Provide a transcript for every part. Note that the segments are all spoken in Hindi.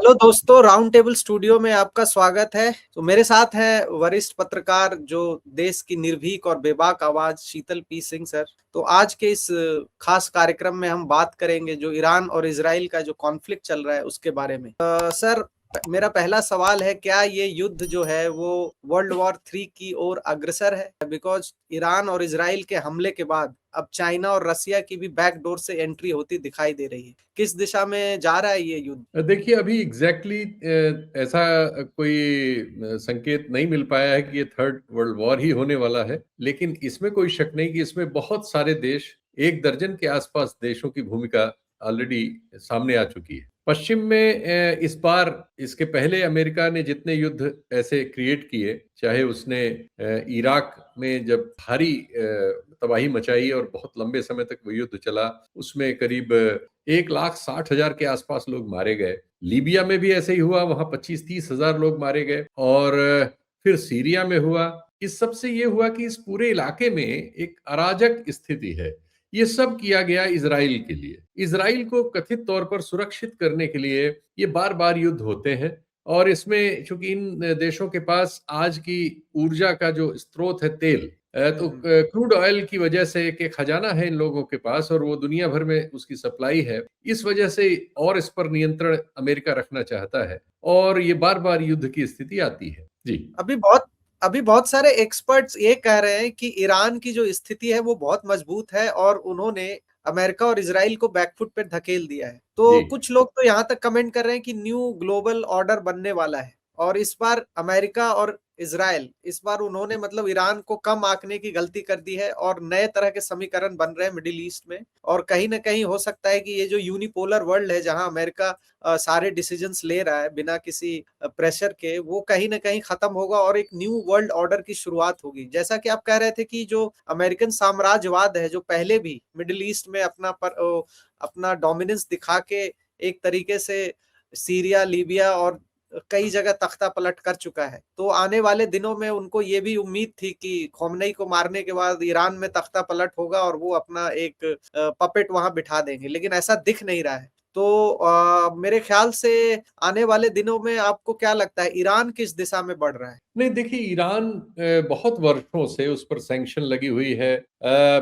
हेलो दोस्तों, राउंड टेबल स्टूडियो में आपका स्वागत है। तो मेरे साथ हैं वरिष्ठ पत्रकार जो देश की निर्भीक और बेबाक आवाज शीतल पी सिंह सर। तो आज के इस खास कार्यक्रम में हम बात करेंगे जो ईरान और इजराइल का जो कॉन्फ्लिक्ट चल रहा है उसके बारे में। सर, मेरा पहला सवाल है, क्या ये युद्ध जो है वो वर्ल्ड वॉर 3 की ओर अग्रसर है? बिकॉज ईरान और इजराइल के हमले के बाद अब चाइना और रसिया की भी बैकडोर से एंट्री होती दिखाई दे रही है। किस दिशा में जा रहा है ये युद्ध? देखिए अभी एग्जैक्टली ऐसा कोई संकेत नहीं मिल पाया है कि ये थर्ड वर्ल्ड वॉर ही होने वाला है, लेकिन इसमें कोई शक नहीं कि इसमें बहुत सारे देश, एक दर्जन के आसपास देशों की भूमिका ऑलरेडी सामने आ चुकी है। पश्चिम में इस बार, इसके पहले अमेरिका ने जितने युद्ध ऐसे क्रिएट किए, चाहे उसने इराक में जब भारी तबाही मचाई और बहुत लंबे समय तक वो युद्ध चला, उसमें करीब 1,60,000 के आसपास लोग मारे गए। लीबिया में भी ऐसे ही हुआ, वहां 25-30 हजार लोग मारे गए। और फिर सीरिया में हुआ। इस सब से ये हुआ कि इस पूरे इलाके में एक अराजक स्थिति है। ये सब किया गया इजराइल के लिए। इजराइल को कथित तौर पर सुरक्षित करने के लिए ये बार बार युद्ध होते हैं। और इसमें चूंकि इन देशों के पास आज की ऊर्जा का जो स्रोत है तेल, तो क्रूड ऑयल की वजह से एक खजाना है इन लोगों के पास, और वो दुनिया भर में उसकी सप्लाई है। इस वजह से और इस पर नियंत्रण अमेरिका रखना चाहता है, और ये बार बार युद्ध की स्थिति आती है। जी। अभी बहुत अभी बहुत सारे एक्सपर्ट्स ये कह रहे हैं कि ईरान की जो स्थिति है वो बहुत मजबूत है और उन्होंने अमेरिका और इजराइल को बैकफुट पे धकेल दिया है। तो जी। कुछ लोग तो यहाँ तक कमेंट कर रहे हैं कि न्यू ग्लोबल ऑर्डर बनने वाला है और इस बार अमेरिका और इजराइल, इस बार उन्होंने मतलब ईरान को कम आंकने की गलती कर दी है और नए तरह के समीकरण बन रहे हैं मिडिल ईस्ट में। और कहीं ना कहीं हो सकता है कि ये जो यूनिपोलर वर्ल्ड है जहां अमेरिका सारे डिसीजंस ले रहा है बिना किसी प्रेशर के, वो कहीं ना कहीं खत्म होगा और एक न्यू वर्ल्ड ऑर्डर की शुरुआत होगी। जैसा कि आप कह रहे थे कि जो अमेरिकन साम्राज्यवाद है जो पहले भी मिडिल ईस्ट में अपना डोमिनेंस दिखा के एक तरीके से सीरिया, लीबिया और कई जगह तख्ता पलट कर चुका है, तो आने वाले दिनों में उनको ये भी उम्मीद थी कि खोमनई को मारने के बाद ईरान में तख्ता पलट होगा और वो अपना एक पपेट वहां बिठा देंगे, लेकिन ऐसा दिख नहीं रहा है। तो मेरे ख्याल से आने वाले दिनों में आपको क्या लगता है ईरान किस दिशा में बढ़ रहा है? नहीं, देखिए ईरान बहुत वर्षों से उस पर सैंक्शन लगी हुई है।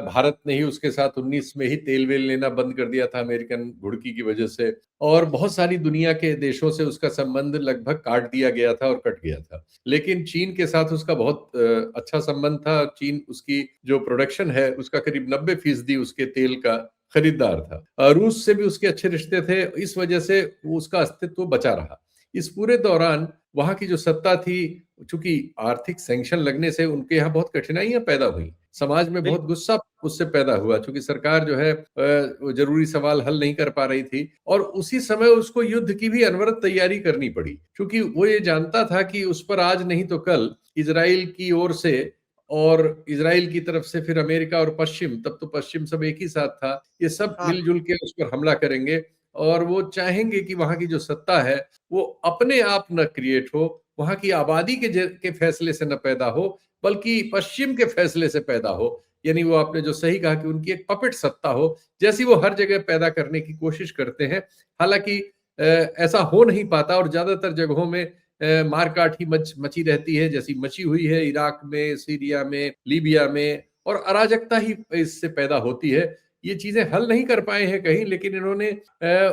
भारत ने ही उसके साथ 19 में ही तेल वेल लेना बंद कर दिया था अमेरिकन घुड़की की वजह से, और बहुत सारी दुनिया के देशों से उसका संबंध लगभग काट दिया गया था और कट गया था। लेकिन चीन के साथ उसका बहुत अच्छा संबंध था। चीन उसकी जो प्रोडक्शन है उसका करीब 90% उसके तेल का खरीदार था। रूस से भी उसके अच्छे रिश्ते थे, इस वजह से उसका अस्तित्व बचा रहा। इस पूरे दौरान वहां की जो सत्ता थी, चूंकि आर्थिक सैंक्शन लगने से उनके यहाँ बहुत कठिनाइयां पैदा हुई, समाज में बहुत बिल्कुल। गुस्सा उससे पैदा हुआ, चूंकि सरकार जो है वो जरूरी सवाल हल नहीं कर पा रही थी। और उसी समय उसको युद्ध की भी अनवरत तैयारी करनी पड़ी, क्योंकि वो ये जानता था कि उस पर आज नहीं तो कल इजराइल की ओर से, और इजराइल की तरफ से फिर अमेरिका और पश्चिम, तब तो पश्चिम सब एक ही साथ था, ये सब हाँ। मिलजुल के उस पर हमला करेंगे। और वो चाहेंगे कि वहां की जो सत्ता है वो अपने आप न क्रिएट हो, वहां की आबादी के फैसले से न पैदा हो, बल्कि पश्चिम के फैसले से पैदा हो। यानी वो आपने जो सही कहा कि उनकी एक पपेट सत्ता हो, जैसी वो हर जगह पैदा करने की कोशिश करते हैं। हालांकि ऐसा हो नहीं पाता, और ज्यादातर जगहों में मारकाट ही मची रहती है, जैसी मची हुई है इराक में, सीरिया में, लीबिया में, और अराजकता ही इससे पैदा होती है। ये चीजें हल नहीं कर पाए हैं कहीं, लेकिन इन्होंने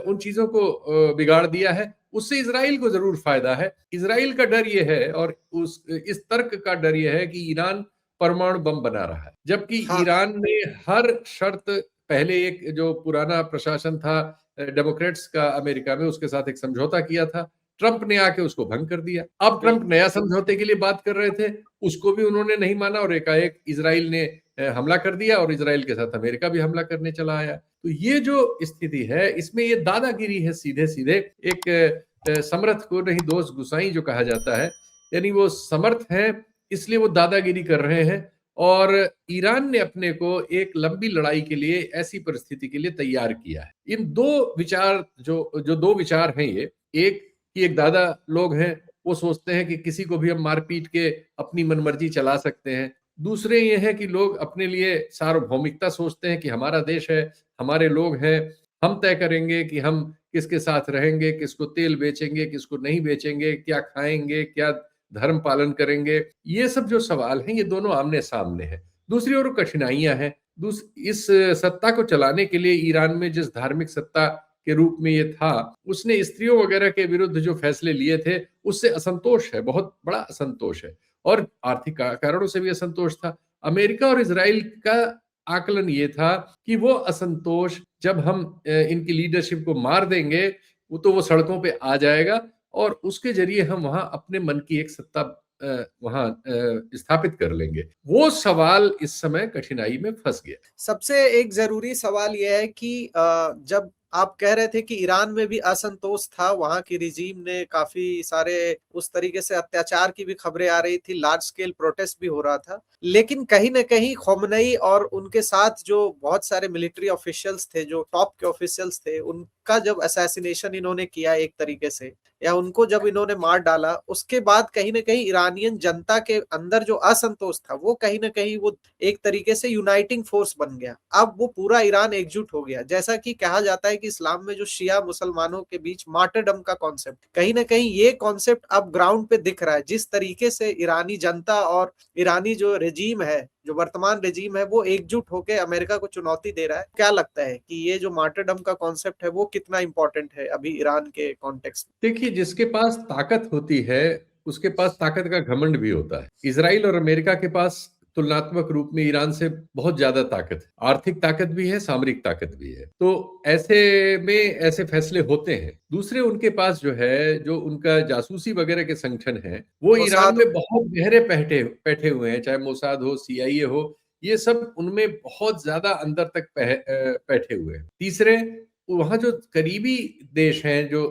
उन चीजों को बिगाड़ दिया है। उससे इजराइल को जरूर फायदा है। इजराइल का डर ये है, और इस तर्क का डर ये है कि ईरान परमाणु बम बना रहा है, जबकि हाँ। ईरान ने हर शर्त, पहले एक जो पुराना प्रशासन था डेमोक्रेट्स का अमेरिका में, उसके साथ एक समझौता किया था। ट्रंप ने आके उसको भंग कर दिया। अब ट्रंप बिल्कुल। नया समझौते के लिए बात कर रहे थे, उसको भी उन्होंने नहीं माना, और एकाएक इजराइल ने हमला कर दिया, और इजराइल के साथ अमेरिका भी हमला करने चला आया। तो ये जो स्थिति है, इसमें ये दादागिरी है सीधे सीधे। एक समर्थ को नहीं दोष गुसाई जो कहा जाता है, यानी वो समर्थ हैं इसलिए वो दादागिरी कर रहे हैं। और ईरान ने अपने को एक लंबी लड़ाई के लिए, ऐसी परिस्थिति के लिए तैयार किया है। इन दो विचार, जो जो दो विचार हैं, ये एक कि एक दादा लोग हैं, वो सोचते हैं कि किसी को भी हम मार पीट के अपनी मनमर्जी चला सकते हैं। दूसरे ये हैं कि लोग अपने लिए सार्वभौमिकता सोचते हैं कि हमारा देश है, हमारे लोग हैं, हम तय करेंगे कि हम किसके साथ रहेंगे, किसको तेल बेचेंगे, किसको नहीं बेचेंगे, क्या खाएंगे, क्या धर्म पालन करेंगे, ये सब जो सवाल हैं ये दोनों आमने सामने हैं। दूसरी ओर कठिनाइयां हैं। इस सत्ता को चलाने के लिए ईरान में जिस धार्मिक सत्ता के रूप में ये था, उसने स्त्रियों वगैरह के विरुद्ध जो फैसले लिए थे उससे असंतोष है, बहुत बड़ा असंतोष है, और आर्थिक कारणों से भी असंतोष था। अमेरिका और इसराइल का आकलन ये था कि वो असंतोष जब हम इनकी लीडरशिप को मार देंगे वो सड़कों पे आ जाएगा, और उसके जरिए हम वहां अपने मन की एक सत्ता वहां स्थापित कर लेंगे। वो सवाल इस समय कठिनाई में फंस गया। सबसे एक जरूरी सवाल यह है कि जब आप कह रहे थे कि ईरान में भी असंतोष था, वहां की रिजीम ने काफी सारे उस तरीके से अत्याचार की भी खबरें आ रही थी, लार्ज स्केल प्रोटेस्ट भी हो रहा था, लेकिन कहीं ना कहीं खोमनई और उनके साथ जो बहुत सारे मिलिट्री ऑफिशियल्स थे, जो टॉप के ऑफिशियल्स थे, उनका जब असैसिनेशन इन्होंने किया एक तरीके से, या उनको जब इन्होंने मार डाला, उसके बाद कहीं ना कहीं ईरानियन जनता के अंदर जो असंतोष था वो कहीं ना कहीं वो एक तरीके से यूनाइटिंग फोर्स बन गया। अब वो पूरा ईरान एकजुट हो गया। जैसा कि कहा जाता है कि इस्लाम में जो शिया मुसलमानों के बीच मार्टरडम का कॉन्सेप्ट, कहीं ना कहीं ये कॉन्सेप्ट अब ग्राउंड पे दिख रहा है। जिस तरीके से ईरानी जनता और ईरानी जो रेजीम है, जो वर्तमान रेजीम है, वो एकजुट होकर अमेरिका को चुनौती दे रहा है। क्या लगता है कि ये जो मार्टरडम का कॉन्सेप्ट है वो कितना इंपॉर्टेंट है अभी ईरान के कॉन्टेक्स्ट में? देखिए, जिसके पास ताकत होती है उसके पास ताकत का घमंड भी होता है। इसराइल और अमेरिका के पास तुलनात्मक रूप में ईरान से बहुत ज्यादा ताकत है, आर्थिक ताकत भी है, सामरिक ताकत भी है। तो ऐसे में ऐसे फैसले होते हैं। दूसरे उनके पास जो है, जो उनका जासूसी वगैरह के संगठन है, वो ईरान मोसाद। में बहुत गहरे बैठे बैठे हुए हैं, चाहे मोसाद हो, सीआईए हो, ये सब उनमें बहुत ज्यादा अंदर तक बैठे हुए हैं। तीसरे, वहां जो करीबी देश हैं, जो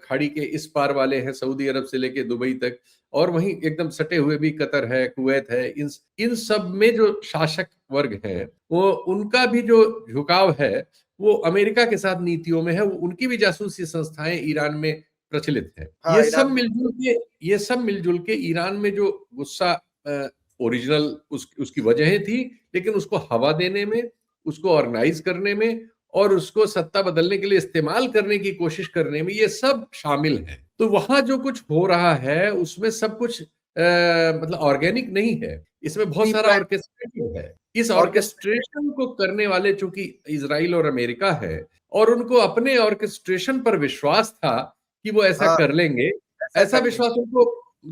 खाड़ी के इस पार वाले हैं, सऊदी अरब से लेके दुबई तक, और वहीं एकदम सटे हुए भी कतर है, कुवैत है, इन सब में जो शासक वर्ग है, वो उनका भी जो झुकाव है वो अमेरिका के साथ नीतियों में है। वो उनकी भी जासूसी संस्थाएं ईरान में प्रचलित है। हाँ, ईरान में। ये सब मिलजुल के ईरान में जो गुस्सा ओरिजिनल उसकी वजहें थी, लेकिन उसको हवा देने में, उसको ऑर्गेनाइज करने में और उसको सत्ता बदलने के लिए इस्तेमाल करने की कोशिश करने में ये सब शामिल है। तो वहां जो कुछ हो रहा है उसमें सब कुछ मतलब ऑर्गेनिक नहीं है, इसमें बहुत सारा ऑर्केस्ट्रेटेड है। इस ऑर्केस्ट्रेटेड। ऑर्केस्ट्रेशन को करने वाले चूंकि इसराइल और अमेरिका है, और उनको अपने ऑर्केस्ट्रेशन पर विश्वास था कि वो ऐसा हाँ, कर लेंगे। ऐसा ऐसा कर लेंगे। विश्वास उनको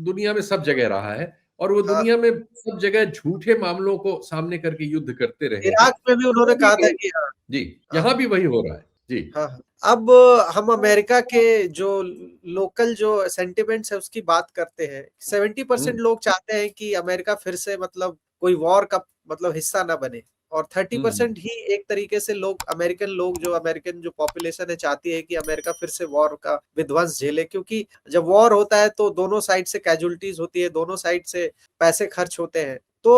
दुनिया में सब जगह रहा है, और वो हाँ, दुनिया में सब जगह झूठे मामलों को सामने करके युद्ध करते रहे हैं। इराक में भी तो उन्होंने भी कहा था कि हाँ। जी, हाँ, यहाँ भी वही हो रहा है। जी। हाँ, हाँ। अब हम अमेरिका के जो लोकल जो सेंटिमेंट्स है उसकी बात करते हैं। 70% हम्म, लोग चाहते हैं कि अमेरिका फिर से मतलब कोई वॉर का मतलब हिस्सा ना बने, और हम्म, 30% ही एक तरीके से लोग, अमेरिकन जो पॉपुलेशन है, चाहती है कि अमेरिका फिर से वॉर का विध्वंस झेले, क्योंकि जब वॉर होता है तो दोनों साइड से कैजुअलिटीज होती है, दोनों साइड से पैसे खर्च होते हैं। तो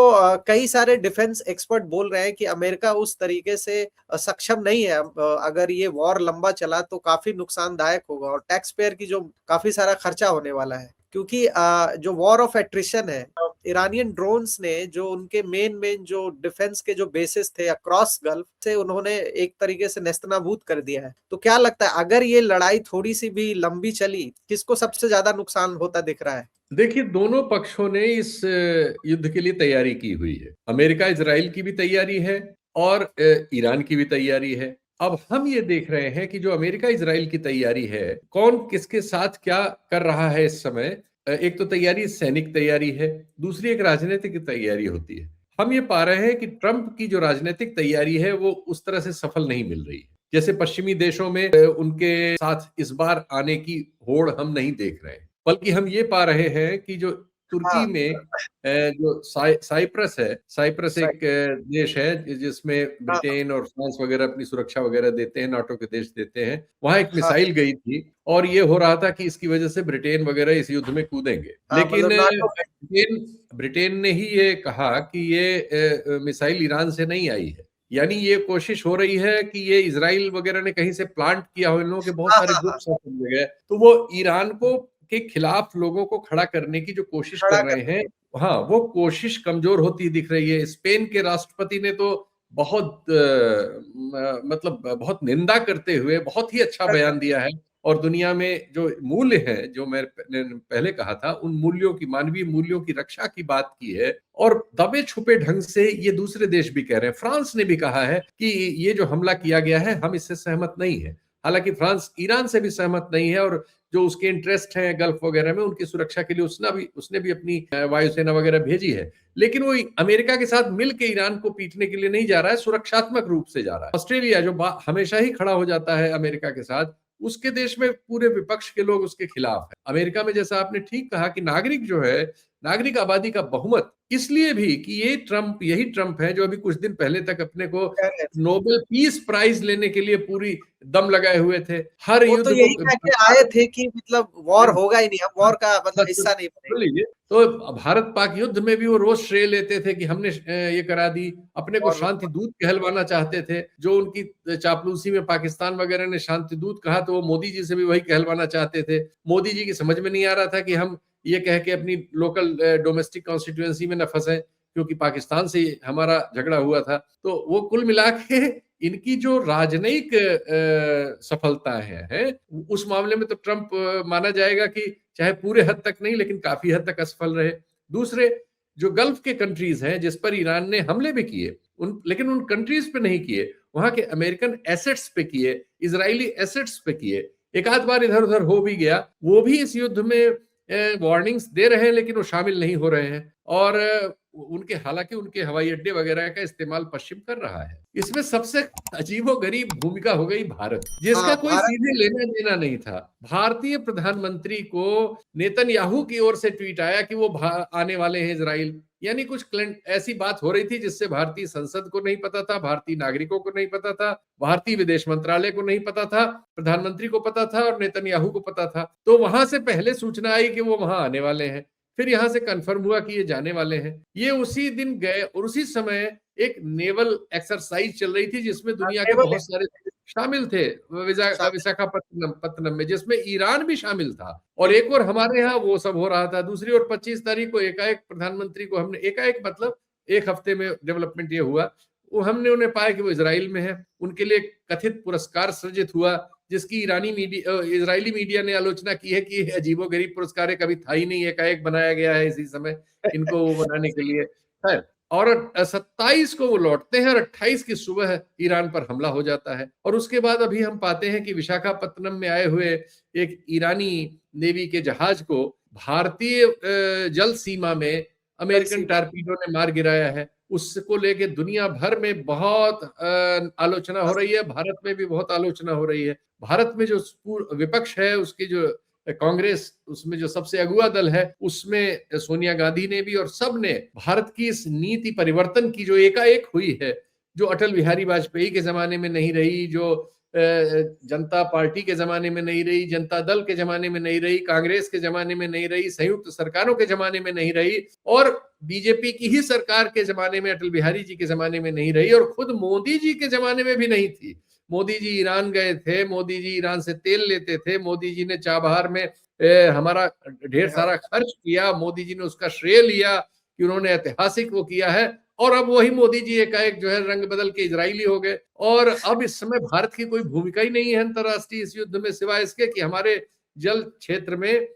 कई सारे डिफेंस एक्सपर्ट बोल रहे हैं कि अमेरिका उस तरीके से सक्षम नहीं है। अगर ये वॉर लंबा चला तो काफी नुकसानदायक होगा, और टैक्स पेयर की जो काफी सारा खर्चा होने वाला है, क्योंकि जो वॉर ऑफ एट्रिशन है, ईरानियन ड्रोन्स ने जो उनके मेन मेन जो डिफेंस के जो बेसिस थे अक्रॉस गल्फ से, उन्होंने एक तरीके से नेस्तनाबूद कर दिया है। तो क्या लगता है, अगर ये लड़ाई थोड़ी सी भी लंबी चली, किसको सबसे ज्यादा नुकसान होता दिख रहा है? देखिए, दोनों पक्षों ने इस युद्ध के लिए तैयारी की हुई है। अमेरिका इजराइल की भी तैयारी है, और ईरान की भी तैयारी है। अब हम ये देख रहे हैं कि जो अमेरिका इजराइल की तैयारी है, कौन किसके साथ क्या कर रहा है इस समय। एक तो तैयारी सैनिक तैयारी है, दूसरी एक राजनीतिक तैयारी होती है। हम ये पा रहे हैं कि ट्रंप की जो राजनीतिक तैयारी है वो उस तरह से सफल नहीं मिल रही है, जैसे पश्चिमी देशों में उनके साथ इस बार आने की होड़ हम नहीं देख रहे हैं। बल्कि हम ये पा रहे हैं कि जो तुर्की हाँ, में जो साइप्रस सही। एक देश है जिसमें हाँ, ब्रिटेन और फ्रांस वगैरह अपनी सुरक्षा वगैरह देते हैं, नाटो के देश देते हैं, वहां एक हाँ, मिसाइल गई थी, और ये हो रहा था कि इसकी वजह से ब्रिटेन वगैरह इस युद्ध में कूदेंगे। हाँ, लेकिन मतलब नाटो में। ब्रिटेन ने ही ये कहा कि ये मिसाइल ईरान से नहीं आई है। यानी ये कोशिश हो रही है कि ये इजराइल वगैरह ने कहीं से प्लांट किया हो, इन लोगों के बहुत हाँ, सारे हाँ, हाँ। ग्रुप्स हैं सब जगह, तो वो ईरान को के खिलाफ लोगों को खड़ा करने की जो कोशिश कर खड़ा रहे कर। हैं, हाँ, वो कोशिश कमजोर होती दिख रही है। स्पेन के राष्ट्रपति ने तो बहुत मतलब बहुत निंदा करते हुए बहुत ही अच्छा बयान दिया है। और दुनिया में जो मूल्य हैं, जो मैंने पहले कहा था, उन मूल्यों की, मानवीय मूल्यों की रक्षा की बात की है। और दबे छुपे ढंग से ये दूसरे देश भी कह रहे हैं। फ्रांस ने भी कहा है कि ये जो हमला किया गया है, हम इससे सहमत नहीं है। हालांकि फ्रांस ईरान से भी सहमत नहीं है, और जो उसके इंटरेस्ट हैं गल्फ वगैरह में, उनकी सुरक्षा के लिए उसने भी अपनी वायुसेना वगैरह भेजी है। लेकिन वो अमेरिका के साथ मिलकर ईरान को पीटने के लिए नहीं जा रहा है, सुरक्षात्मक रूप से जा रहा है। ऑस्ट्रेलिया जो हमेशा ही खड़ा हो जाता है अमेरिका के साथ, उसके देश में पूरे विपक्ष के लोग उसके खिलाफ है। अमेरिका में, जैसा आपने ठीक कहा, कि नागरिक जो है, नागरिक आबादी का बहुमत, इसलिए भी कि यही ट्रंप है जो अभी कुछ दिन पहले तक अपने को नोबेल पीस प्राइज लेने के लिए पूरी दम लगाए हुए थे। हर वो तो युद्ध को यही कह के आए थे कि मतलब वॉर होगा ही नहीं, हम वॉर का मतलब हिस्सा नहीं सुन बनेंगे। लीजिए, तो भारत पाक युद्ध में भी वो रोज श्रेय लेते थे कि हमने ये करा दी। अपने को और शांति दूत कहलवाना चाहते थे। जो उनकी चापलूसी में पाकिस्तान वगैरह ने शांति दूत कहा, तो वो मोदी जी से भी वही कहलवाना चाहते थे। मोदी जी की समझ में नहीं आ रहा था कि हम ये कह के अपनी लोकल डोमेस्टिक कॉन्स्टिट्यूएंसी में न फंसे, क्योंकि पाकिस्तान से हमारा झगड़ा हुआ था। तो वो कुल मिला के इनकी जो राजनयिक सफलता है, उस मामले में तो ट्रंप माना जाएगा कि चाहे पूरे हद तक नहीं, लेकिन काफी हद तक असफल रहे। दूसरे जो गल्फ के कंट्रीज हैं, जिस पर ईरान ने हमले भी किए, लेकिन उन कंट्रीज पे नहीं किए, वहां के अमेरिकन एसेट्स पे किए, इजरायली एसेट्स पे किए। एक आध बार इधर उधर हो भी गया, वो भी इस युद्ध में वार्निंग्स दे रहे हैं, लेकिन वो शामिल नहीं हो रहे हैं। और हालांकि उनके हवाई अड्डे वगैरह का इस्तेमाल पश्चिम कर रहा है। इसमें सबसे अजीबोगरीब भूमिका हो गई भारत, जिसका हाँ, कोई भारत सीधे लेना देना नहीं था। भारतीय प्रधानमंत्री को नेतन्याहू की ओर से ट्वीट आया कि वो आने वाले हैं इजराइल। यानी कुछ ऐसी बात हो रही थी जिससे भारतीय संसद को नहीं पता था, भारतीय नागरिकों को नहीं पता था, भारतीय विदेश मंत्रालय को नहीं पता था, प्रधानमंत्री को पता था और नेतन्याहू को पता था। तो वहां से पहले सूचना आई कि वो वहां आने वाले हैं। फिर यहां से कंफर्म हुआ कि ये जाने वाले हैं। ये उसी दिन गए, और उसी समय एक नेवल एक्सरसाइज चल रही थी जिसमें दुनिया के केवल बहुत सारे शामिल थे, शामिल। विशाखापत्तनम में, जिसमें ईरान भी शामिल था। और एक और हमारे यहाँ वो सब हो रहा था। दूसरी ओर 25 तारीख को एकाएक प्रधानमंत्री को हमने, एकाएक मतलब एक हफ्ते में डेवलपमेंट ये हुआ, वो हमने उन्हें पाया कि वो इजराइल में है। उनके लिए कथित पुरस्कार सृजित हुआ, जिसकी इजरायली मीडिया ने आलोचना की है कि अजीबोगरीब पुरस्कार कभी था ही नहीं, एकाएक बनाया गया है इसी समय इनको वो बनाने के लिए है। और 27 को वो लौटते हैं और 28 की सुबह ईरान पर हमला हो जाता है। और उसके बाद अभी हम पाते हैं कि विशाखापत्तनम में आए हुए एक ईरानी नेवी के जहाज को भारतीय जल सीमा में अमेरिकन टारपीडो ने मार गिराया है। उसको लेके दुनिया भर में बहुत आलोचना हो रही है, भारत में भी बहुत आलोचना हो रही है। भारत में जो विपक्ष है, उसकी जो कांग्रेस, उसमें जो सबसे अगुआ दल है, उसमें सोनिया गांधी ने भी और सब ने भारत की इस नीति परिवर्तन की जो एकाएक हुई है, जो अटल बिहारी वाजपेयी के जमाने में नहीं रही, जो जनता पार्टी के जमाने में नहीं रही, जनता दल के जमाने में नहीं रही, कांग्रेस के जमाने में नहीं रही, संयुक्त सरकारों के जमाने में नहीं रही, और बीजेपी की ही सरकार के जमाने में, अटल बिहारी जी के जमाने में नहीं रही, और खुद मोदी जी के जमाने में भी नहीं थी। मोदी जी ईरान गए थे, मोदी जी ईरान से तेल लेते थे, मोदी जी ने चाबहार में हमारा ढेर सारा खर्च किया, मोदी जी ने उसका श्रेय लिया कि उन्होंने ऐतिहासिक वो किया है। और अब वही मोदी जी एकाएक जो है रंग बदल के इजरायली हो गए। और अब इस समय भारत की कोई भूमिका ही नहीं है अंतरराष्ट्रीय इस युद्ध में, सिवाय इसके कि हमारे जल क्षेत्र में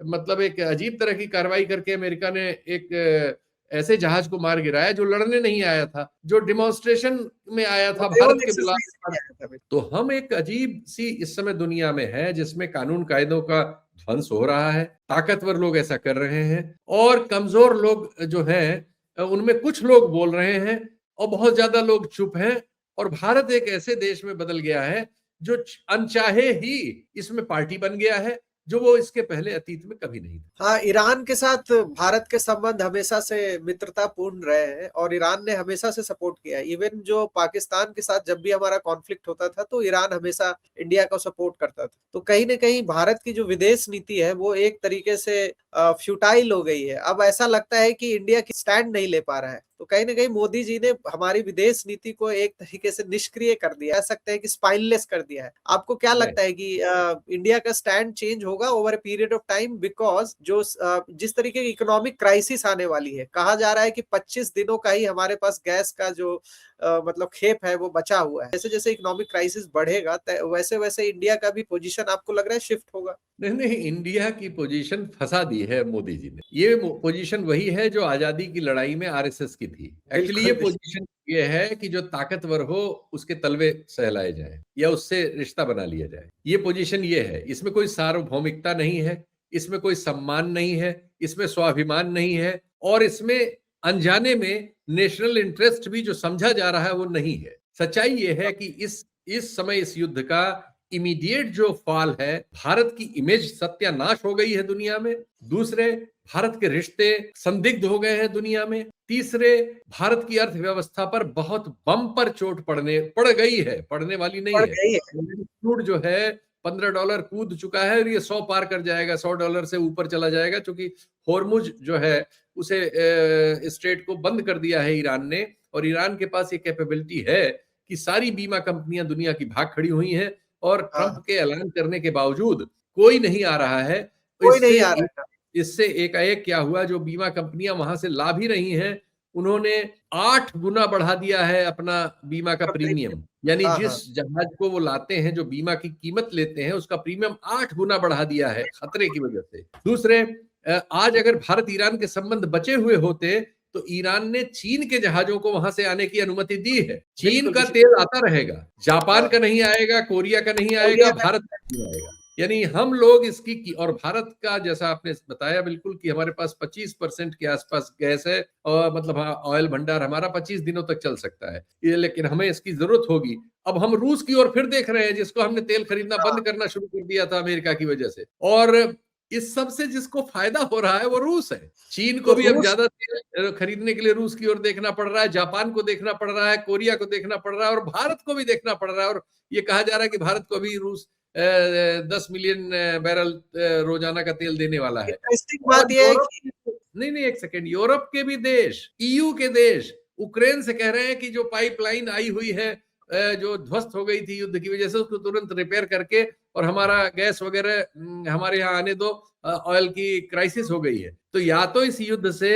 मतलब एक अजीब तरह की कार्रवाई करके अमेरिका ने एक ऐसे जहाज को मार गिराया जो लड़ने नहीं आया था, जो डिमॉन्स्ट्रेशन में आया था भारत के बुलावे। तो हम एक अजीब सी इस समय दुनिया में है, जिसमें कानून कायदों का ध्वंस हो रहा है। ताकतवर लोग ऐसा कर रहे हैं, और कमजोर लोग जो हैं उनमें कुछ लोग बोल रहे हैं, और बहुत ज्यादा लोग चुप हैं। और भारत एक ऐसे देश में बदल गया है जो अनचाहे ही इसमें पार्टी बन गया है, जो वो इसके पहले अतीत में कभी नहीं था। हाँ, ईरान के साथ भारत के संबंध हमेशा से मित्रतापूर्ण रहे हैं और ईरान ने हमेशा से सपोर्ट किया है। इवन जो पाकिस्तान के साथ जब भी हमारा कॉन्फ्लिक्ट होता था तो ईरान हमेशा इंडिया को सपोर्ट करता था। तो कहीं ना कहीं भारत की जो विदेश नीति है वो एक तरीके से फ्यूटाइल हो गई है। अब ऐसा लगता है कि इंडिया की स्टैंड नहीं ले पा रहा है। तो कहीं ना कहीं मोदी जी ने हमारी विदेश नीति को एक तरीके से निष्क्रिय कर दिया, कह सकते हैं कि स्पाइनलेस कर दिया है। आपको क्या राइट। लगता है कि इंडिया का स्टैंड चेंज होगा over a period of time? Because जो जिस तरीके की इकोनॉमिक क्राइसिस आने वाली है, कहा जा रहा है कि 25 दिनों का ही हमारे पास गैस का जो मतलब खेप है वो बचा हुआ है। जैसे जैसे इकोनॉमिक क्राइसिस बढ़ेगा वैसे वैसे इंडिया का भी पोजीशन आपको लग रहा है शिफ्ट होगा? नहीं नहीं, इंडिया की पोजीशन फंसा दी है मोदी जी ने। ये पोजीशन वही है जो आजादी की लड़ाई में आरएसएस की थी। एक्चुअली ये बिल्कुल बिल्कुल। पोजीशन ये है कि जो ताकतवर हो उसके तलवे सहलाए जाए या उससे रिश्ता बना लिया जाए। ये पोजीशन ये है। इसमें कोई सार्वभौमिकता नहीं है, इसमें कोई सम्मान नहीं है, इसमें स्वाभिमान नहीं है, और इसमें अनजाने में नेशनल इंटरेस्ट भी जो समझा जा रहा है वो नहीं है। सच्चाई ये है कि इस समय इस युद्ध का इमीडिएट जो फॉल है, भारत की इमेज सत्यानाश हो गई है दुनिया में। दूसरे, भारत के रिश्ते संदिग्ध हो गए हैं दुनिया में। तीसरे, भारत की अर्थव्यवस्था पर बहुत बम्पर चोट पड़ गई है, पड़ने वाली नहीं बढ़ है। गई है। क्रूड जो है $15 कूद चुका है और ये 100 पार कर जाएगा, $100 से ऊपर चला जाएगा, क्योंकि होर्मुज जो है उसे स्ट्रेट को बंद कर दिया है ईरान ने। और ईरान के पास ये कैपेबिलिटी है कि सारी बीमा कंपनियां दुनिया की भाग खड़ी हुई हैं, और हाँ, ट्रंप के ऐलान करने के बावजूद कोई नहीं आ रहा है। तो कोई नहीं आ रहा है। इससे एकाएक क्या हुआ, जो बीमा कंपनियां वहां से ला भी रही हैं, उन्होंने 8 गुना बढ़ा दिया है अपना बीमा का प्रीमियम। प्रीमियम। यानी हाँ जिस हाँ। जहाज को वो लाते हैं, जो बीमा की कीमत लेते हैं, उसका प्रीमियम 8 गुना बढ़ा दिया है खतरे की वजह से। दूसरे, आज अगर भारत ईरान के संबंध बचे हुए होते तो ईरान ने चीन के जहाजों को वहां से आने की अनुमति दी है। चीन बिल्कुल का बिल्कुल। तेल आता रहेगा, जापान हाँ, का नहीं आएगा, कोरिया का नहीं आएगा, कोरिया का। भारत का नहीं आएगा। यानी हम लोग और भारत का, जैसा आपने बताया बिल्कुल, कि हमारे पास 25% के आसपास गैस है, और मतलब हाँ, ऑयल भंडार हमारा 25 दिनों तक चल सकता है ये, लेकिन हमें इसकी जरूरत होगी। अब हम रूस की ओर फिर देख रहे हैं, जिसको हमने तेल खरीदना हाँ, बंद करना शुरू कर दिया था अमेरिका की वजह से, और इस सब से जिसको फायदा हो रहा है वो रूस है। चीन तो को भी अब रूस। ज्यादा तेल खरीदने के लिए रूस की ओर देखना पड़ रहा है, जापान को देखना पड़ रहा है, कोरिया को देखना पड़ रहा है, और भारत को भी देखना पड़ रहा है। और ये कहा जा रहा है कि भारत को भी रूस 10 मिलियन बैरल रोजाना का तेल देने वाला है। इंटरेस्टिंग और बात यह है यूरोप कि नहीं नहीं, एक सेकेंड, यूरोप के भी देश, ईयू के देश उक्रेन से कह रहे हैं कि जो पाइपलाइन आई हुई है, जो ध्वस्त हो गई थी युद्ध की वजह से, उसको तुरंत रिपेयर करके और हमारा गैस वगैरह हमारे यहाँ आने दो, ऑयल की क्राइसिस हो गई है। तो या तो इस युद्ध से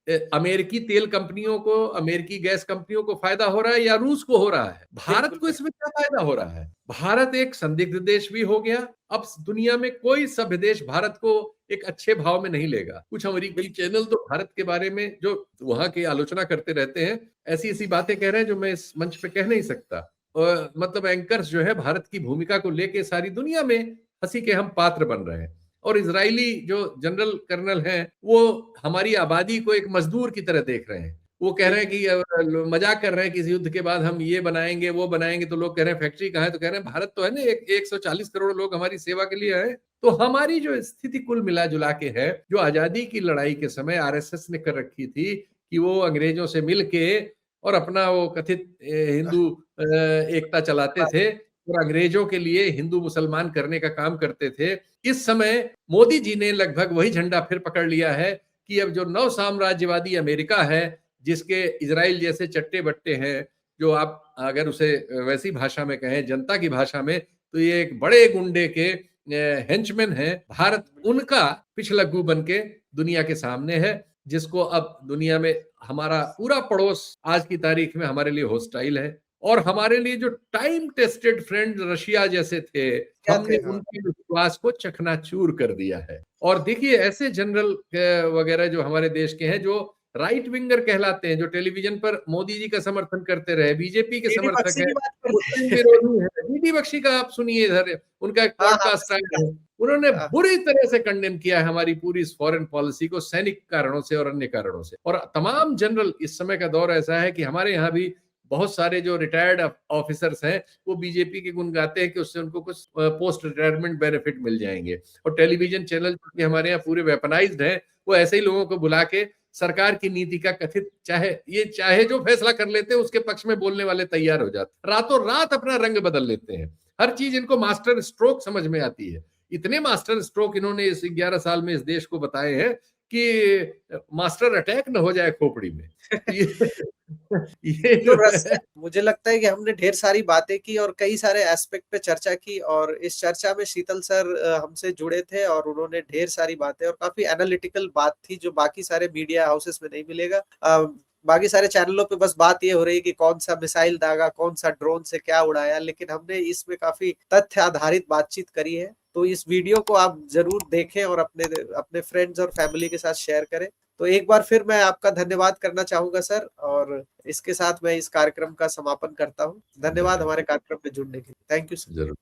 अमेरिकी तेल कंपनियों को, अमेरिकी गैस कंपनियों को फायदा हो रहा है, या रूस को हो रहा है। भारत बिल्कुल को इसमें क्या फायदा हो रहा है? भारत एक संदिग्ध देश भी हो गया। अब दुनिया में कोई सभ्य देश भारत को एक अच्छे भाव में नहीं लेगा। कुछ अमेरिकी बिल्कुल। चैनल तो भारत के बारे में, जो वहां की आलोचना करते रहते हैं, ऐसी ऐसी बातें कह रहे हैं जो मैं इस मंच पे कह नहीं सकता। और मतलब एंकर्स जो है भारत की भूमिका को लेके सारी दुनिया में हंसी के हम पात्र बन रहे हैं। और इजरायली जो जनरल कर्नल हैं, वो हमारी आबादी को एक मजदूर की तरह देख रहे हैं। वो कह रहे हैं कि मजाक कर रहे हैं कि इस युद्ध के बाद हम ये बनाएंगे वो बनाएंगे, तो लोग कह रहे हैं फैक्ट्री कहाँ है, तो कह रहे हैं भारत तो है ना, 140 करोड़ लोग हमारी सेवा के लिए आए। तो हमारी जो स्थिति कुल मिला जुला के है, जो आजादी की लड़ाई के समय आरएसएस ने कर रखी थी कि वो अंग्रेजों से मिलके और अपना वो कथित हिंदू एकता चलाते थे, और अंग्रेजों के लिए हिंदू मुसलमान करने का काम करते थे। इस समय मोदी जी ने लगभग वही झंडा फिर पकड़ लिया है कि अब जो नव साम्राज्यवादी अमेरिका है, जिसके इजराइल जैसे चट्टे बट्टे हैं, जो आप अगर उसे वैसी भाषा में कहें, जनता की भाषा में, तो ये एक बड़े गुंडे के हेंचमैन है। भारत उनका पिछलग्गू बन के दुनिया के सामने है, जिसको अब दुनिया में हमारा पूरा पड़ोस आज की तारीख में हमारे लिए हॉस्टाइल है। और हमारे लिए जो टाइम टेस्टेड फ्रेंड रशिया जैसे थे, क्या थे? हमने हाँ। उनके विश्वास को चकनाचूर कर दिया है। और देखिए, ऐसे जनरल वगैरह जो हमारे देश के हैं, जो राइट विंगर कहलाते हैं, जो टेलीविजन पर मोदी जी का समर्थन करते रहे, बीजेपी के डीडी समर्थक बक्सी है, की बात मुस्लिम करते हैं। विरोधी है। डीडी बख्शी का आप सुनिए, इधर उनका एक हाँ हाँ, पॉडकास्ट बस। आया है, उन्होंने हाँ, बुरी तरह से कंडेम किया है हमारी पूरी इस फॉरेन पॉलिसी को, सैनिक कारणों से और अन्य कारणों से। और तमाम जनरल, इस समय का दौर ऐसा है कि हमारे यहाँ भी बहुत सारे जो रिटायर्ड ऑफिसर्स हैं, वो बीजेपी के गुण गाते हैं कि उससे उनको कुछ पोस्ट रिटायरमेंट बेनिफिट मिल जाएंगे। और टेलीविजन चैनल जो हमारे यहाँ पूरे वेपनाइज्ड हैं, वो ऐसे ही लोगों को बुला के सरकार की नीति का कथित चाहे जो फैसला कर लेते हैं, उसके पक्ष में बोलने वाले तैयार हो जाते, रातों रात अपना रंग बदल लेते हैं। हर चीज इनको मास्टर स्ट्रोक समझ में आती है। इतने मास्टर स्ट्रोक इन्होंने इस 11 साल में इस देश को बताए हैं कि मास्टर अटैक न हो जाए खोपड़ी में। ये ये तो जो है मुझे लगता है कि हमने ढेर सारी बातें की और कई सारे एस्पेक्ट पे चर्चा की, और इस चर्चा में शीतल सर हमसे जुड़े थे और उन्होंने ढेर सारी बातें और काफी एनालिटिकल बात थी जो बाकी सारे मीडिया हाउसेस में नहीं मिलेगा। बाकी सारे चैनलों पे बस बात ये हो रही है कि कौन सा मिसाइल दागा, कौन सा ड्रोन से क्या उड़ाया, लेकिन हमने इसमें काफी तथ्य आधारित बातचीत करी है। तो इस वीडियो को आप जरूर देखें और अपने अपने फ्रेंड्स और फैमिली के साथ शेयर करें। तो एक बार फिर मैं आपका धन्यवाद करना चाहूंगा सर, और इसके साथ मैं इस कार्यक्रम का समापन करता हूँ। धन्यवाद हमारे कार्यक्रम में जुड़ने के लिए। Thank you sir. जरूर।